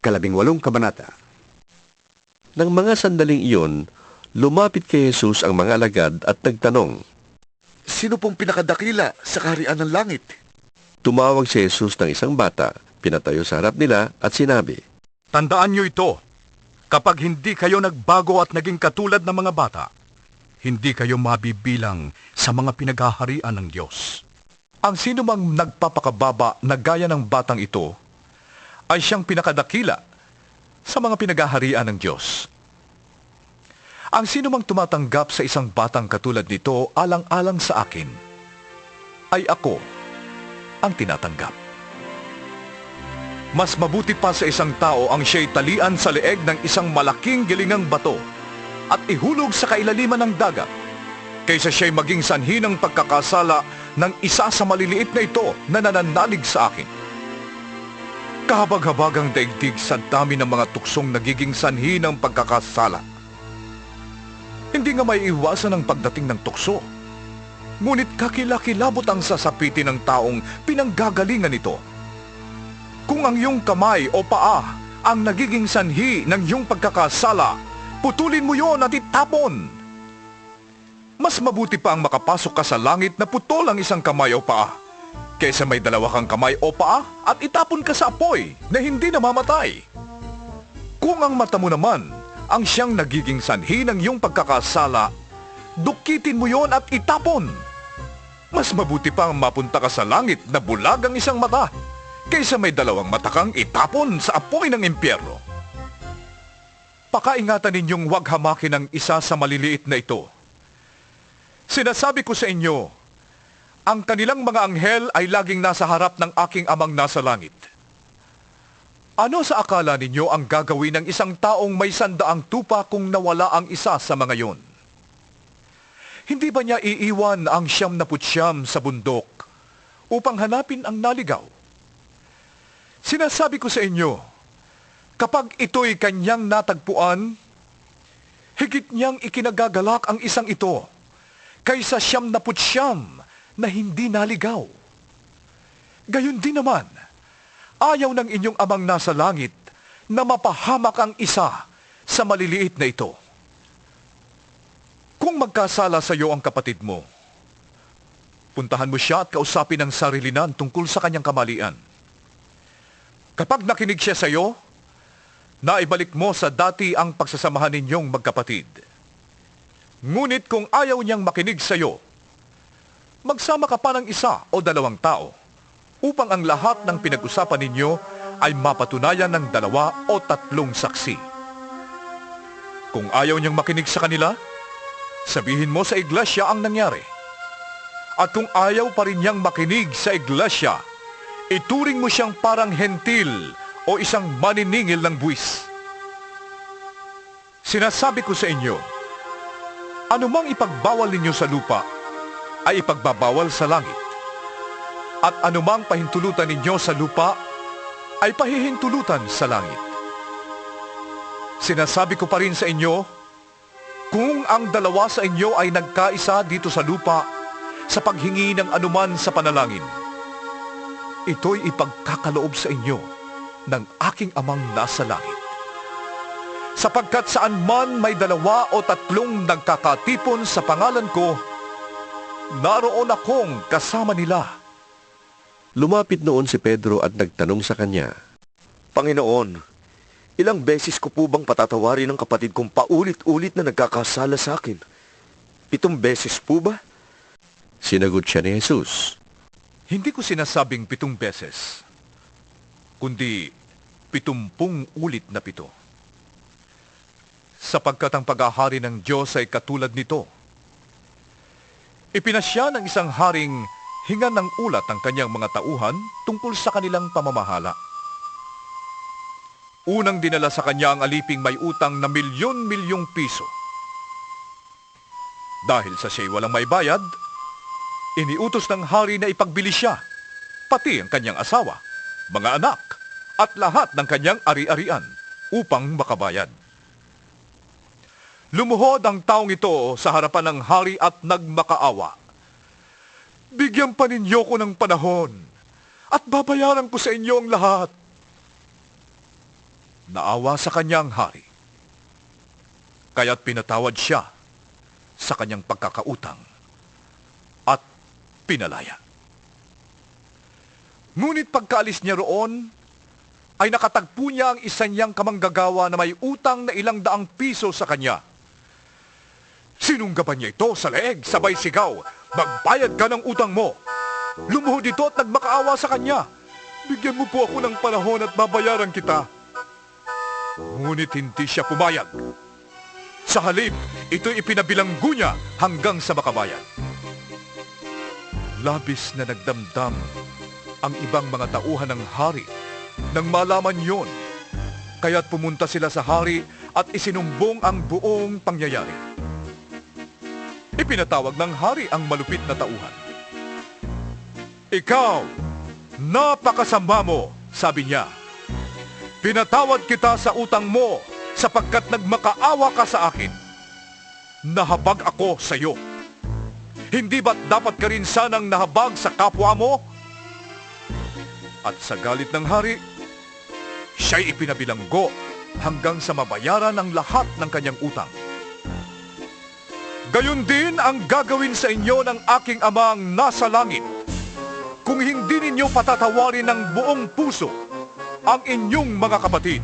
18 kabanata. Nang mga sandaling iyon, lumapit kay Jesus ang mga alagad at nagtanong. Sino pong pinakadakila sa kaharian ng langit? Tumawag si Jesus ng isang bata, pinatayo sa harap nila at sinabi, Tandaan niyo ito, kapag hindi kayo nagbago at naging katulad ng mga bata, hindi kayo mabibilang sa mga pinaghaharian ng Diyos. Ang sino mang nagpapakababa na gaya ng batang ito, ay siyang pinakadakila sa mga pinaghaharian ng Diyos. Ang sino mang tumatanggap sa isang batang katulad nito alang-alang sa akin, ay ako ang tinatanggap. Mas mabuti pa sa isang tao ang siya'y talian sa leeg ng isang malaking gilingang bato at ihulog sa kailaliman ng dagat, kaysa siya'y maging sanhi ng pagkakasala ng isa sa maliliit na ito na nananalig sa akin. Kahabag-habagang daigdig sa dami ng mga tuksong nagiging sanhi ng pagkakasala. Hindi nga may iwasan ang pagdating ng tukso. Ngunit kakilakilabot ang sasapitin ng taong pinanggagalingan nito. Kung ang iyong kamay o paa ang nagiging sanhi ng iyong pagkakasala, putulin mo yon at itapon. Mas mabuti pa ang makapasok ka sa langit na putol ang isang kamay o paa, kaysa may dalawa kang kamay o paa at itapon ka sa apoy na hindi namamatay. Kung ang mata mo naman ang siyang nagiging sanhi ng iyong pagkakasala, dukitin mo yon at itapon. Mas mabuti pang mapunta ka sa langit na bulag ang isang mata, kaysa may dalawang mata kang itapon sa apoy ng impyerno. Pakaingatan ninyong huwag hamakin ang isa sa maliliit na ito. Sinasabi ko sa inyo, ang kanilang mga anghel ay laging nasa harap ng aking amang nasa langit. Ano sa akala ninyo ang gagawin ng isang taong may 100 tupa kung nawala ang isa sa mga yon? Hindi ba niya iiwan ang 99 sa bundok upang hanapin ang naligaw? Sinasabi ko sa inyo, kapag ito'y kanyang natagpuan, higit niyang ikinagagalak ang isang ito kaysa 99 na hindi naligaw. Gayon din naman, ayaw ng inyong amang nasa langit na mapahamak ang isa sa maliliit na ito. Kung magkasala sa iyo ang kapatid mo, puntahan mo siya at kausapin ang sarilinan tungkol sa kanyang kamalian. Kapag nakinig siya sa iyo, naibalik mo sa dati ang pagsasamahan ninyong magkapatid. Ngunit kung ayaw niyang makinig sa iyo, magsama ka pa ng 1 o 2 tao upang ang lahat ng pinag-usapan ninyo ay mapatunayan ng 2 o 3 saksi. Kung ayaw niyang makinig sa kanila, sabihin mo sa iglesia ang nangyari. At kung ayaw pa rin niyang makinig sa iglesia, ituring mo siyang parang hentil o isang maniningil ng buwis. Sinasabi ko sa inyo, anumang ipagbawal ninyo sa lupa, ay ipagbabawal sa langit. At anumang pahintulutan ninyo sa lupa, ay pahihintulutan sa langit. Sinasabi ko pa rin sa inyo, kung ang 2 sa inyo ay nagkaisa dito sa lupa sa paghingi ng anuman sa panalangin, ito'y ipagkakaloob sa inyo ng aking amang nasa langit. Sapagkat saan man may 2 o 3 nagkakatipon sa pangalan ko, naroon akong kasama nila. Lumapit noon si Pedro at nagtanong sa kanya, Panginoon, ilang beses ko po bang patatawarin ang kapatid kong paulit-ulit na nagkakasala sa akin? 7 beses po ba? Sinagot siya ni Jesus, Hindi ko sinasabing 7 beses, kundi 70 ulit na 7. Sapagkat ang paghahari ng Diyos ay katulad nito. Ipinasya ng isang haring hingan ng ulat ang kanyang mga tauhan tungkol sa kanilang pamamahala. Unang dinala sa kanya ang aliping may utang na milyon-milyong piso. Dahil sa siya'y walang may bayad, iniutos ng hari na ipagbili siya, pati ang kanyang asawa, mga anak, at lahat ng kanyang ari-arian upang makabayad. Lumuhod ang taong ito sa harapan ng hari at nagmakaawa. Bigyan pa ninyo ko ng panahon at babayaran ko sa inyo ang lahat. Naawa sa kanya ang hari. Kaya't pinatawad siya sa kanyang pagkakautang at pinalaya. Ngunit pagkaalis niya roon, ay nakatagpo niya ang isa niyang kamanggagawa na may utang na 200 piso sa kanya. Sinunggaban niya ito sa leeg, sabay sigaw, "Magbayad ka ng utang mo!" Lumuhod ito at nagmakaawa sa kanya. "Bigyan mo po ako ng panahon at babayaran kita." Ngunit hindi siya pumayag. Sa halip, ito'y ipinabilanggo niya hanggang sa makabayad. Labis na nagdamdam ang ibang mga tauhan ng hari nang malaman yon. Kaya't pumunta sila sa hari at isinumbong ang buong pangyayari. Ipinatawag ng hari ang malupit na tauhan. "Ikaw, napakasama mo," sabi niya. "Pinatawad kita sa utang mo sapagkat nagmakaawa ka sa akin. Nahabag ako sa iyo. Hindi ba't dapat ka rin sanang nahabag sa kapwa mo?" At sa galit ng hari, siya'y ipinabilanggo hanggang sa mabayaran ang lahat ng kanyang utang. Gayon din ang gagawin sa inyo ng aking amang nasa langit, kung hindi ninyo patatawarin ng buong puso ang inyong mga kapatid.